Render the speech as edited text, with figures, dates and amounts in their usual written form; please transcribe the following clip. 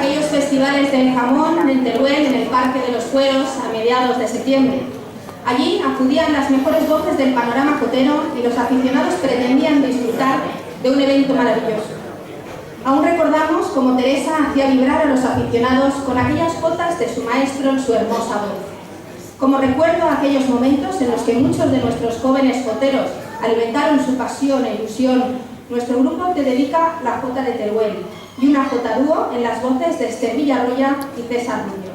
aquellos festivales del jamón en Teruel, en el Parque de los Fueros, a mediados de septiembre. Allí acudían las mejores voces del panorama jotero y los aficionados pretendían disfrutar de un evento maravilloso. Aún recordamos cómo Teresa hacía vibrar a los aficionados con aquellas jotas de su maestro en su hermosa voz. Como recuerdo aquellos momentos en los que muchos de nuestros jóvenes joteros alimentaron su pasión e ilusión, nuestro grupo te dedica la jota de Teruel y una jota dúo en las voces de Esther Villarroya y César Rubio.